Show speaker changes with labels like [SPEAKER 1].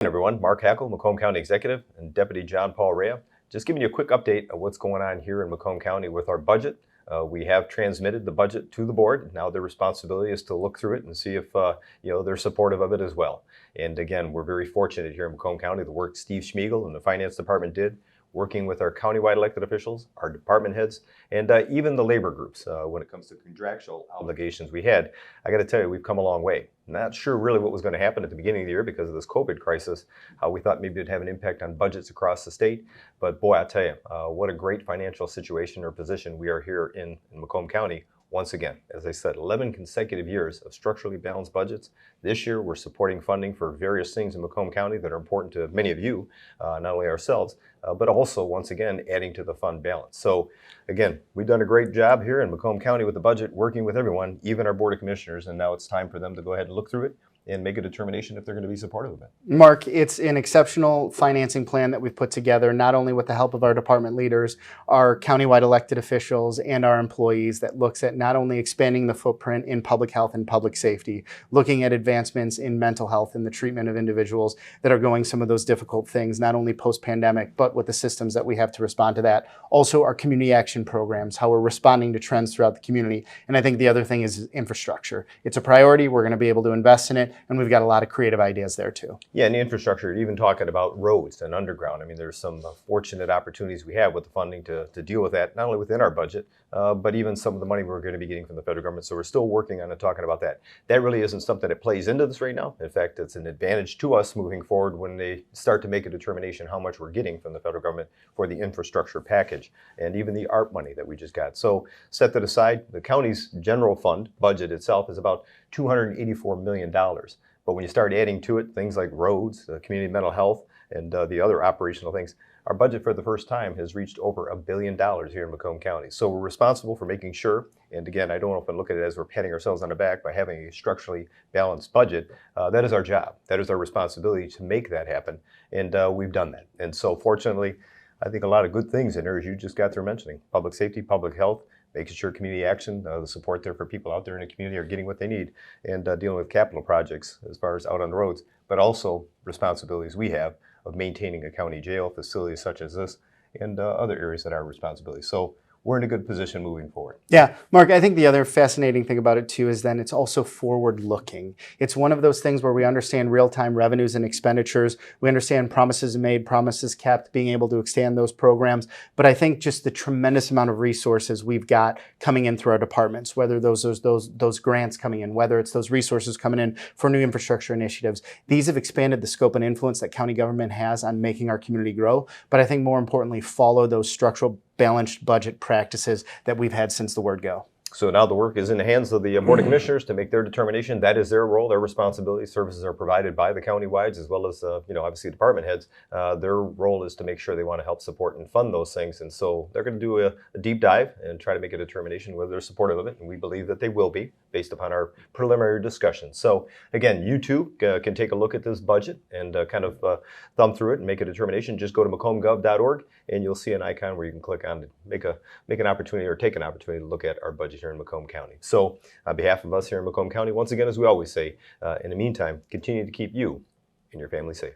[SPEAKER 1] Everyone, Mark Hackle, Macomb County Executive, and Deputy John Paul Rea. Just giving you a quick update of what's going on here in Macomb County with our budget. We have transmitted the budget to the board. Now their responsibility is to look through it and see if they're supportive of it as well. And again, we're very fortunate here in Macomb County. The work Steve Schmiegel and the Finance Department did, working with our countywide elected officials, our department heads, and even the labor groups when it comes to contractual obligations we had. I got to tell you, we've come a long way. Not sure really what was going to happen at the beginning of the year because of this COVID crisis. We thought maybe it'd have an impact on budgets across the state. But boy, I tell you, what a great financial situation or position we are here in Macomb County. Once again, as I said, 11 consecutive years of structurally balanced budgets. This year, we're supporting funding for various things in Macomb County that are important to many of you, not only ourselves, but also, once again, adding to the fund balance. So, again, we've done a great job here in Macomb County with the budget, working with everyone, even our Board of Commissioners, and now it's time for them to go ahead and look through it and make a determination if they're going to be supportive of it.
[SPEAKER 2] Mark, it's an exceptional financing plan that we've put together, not only with the help of our department leaders, our countywide elected officials, and our employees, that looks at not only expanding the footprint in public health and public safety, looking at advancements in mental health and the treatment of individuals that are going some of those difficult things, not only post-pandemic, but with the systems that we have to respond to that. Also, our community action programs, how we're responding to trends throughout the community. And I think the other thing is infrastructure. It's a priority. We're going to be able to invest in it. And we've got a lot of creative ideas there too.
[SPEAKER 1] Yeah, and the infrastructure, even talking about roads and underground. I mean, there's some fortunate opportunities we have with the funding to deal with that, not only within our budget, but even some of the money we're going to be getting from the federal government. So we're still working on it, talking about that. That really isn't something that plays into this right now. In fact, it's an advantage to us moving forward when they start to make a determination how much we're getting from the federal government for the infrastructure package and even the ARP money that we just got. So set that aside. The county's general fund budget itself is about $284 million. But when you start adding to it things like roads, community mental health, and the other operational things, our budget for the first time has reached over $1 billion here in Macomb County. So we're responsible for making sure, and again, I don't often look at it as we're patting ourselves on the back by having a structurally balanced budget. That is our job. That is our responsibility to make that happen, and we've done that. And so fortunately, I think a lot of good things in there, as you just got through mentioning: public safety, public health, making sure community action, the support there for people out there in the community are getting what they need, and dealing with capital projects as far as out on the roads, but also responsibilities we have of maintaining a county jail, facilities such as this, and other areas that are responsibilities. So we're in a good position moving forward.
[SPEAKER 2] Yeah, Mark, I think the other fascinating thing about it too is then it's also forward-looking. It's one of those things where we understand real-time revenues and expenditures. We understand promises made, promises kept, being able to extend those programs. But I think just the tremendous amount of resources we've got coming in through our departments, whether those grants coming in, whether it's those resources coming in for new infrastructure initiatives, these have expanded the scope and influence that county government has on making our community grow. But I think more importantly, follow those structural balanced budget practices that we've had since the word go.
[SPEAKER 1] So now the work is in the hands of the Board of Commissioners to make their determination. That is their role, their responsibility. Services are provided by the county-wides as well as, obviously department heads. Their role is to make sure they want to help support and fund those things. And so they're going to do a deep dive and try to make a determination whether they're supportive of it. And we believe that they will be based upon our preliminary discussions. So again, you too can take a look at this budget and kind of thumb through it and make a determination. Just go to macombgov.org and you'll see an icon where you can click on to make an opportunity or take an opportunity to look at our budget here in Macomb County. So on behalf of us here in Macomb County, once again, as we always say, in the meantime, continue to keep you and your family safe.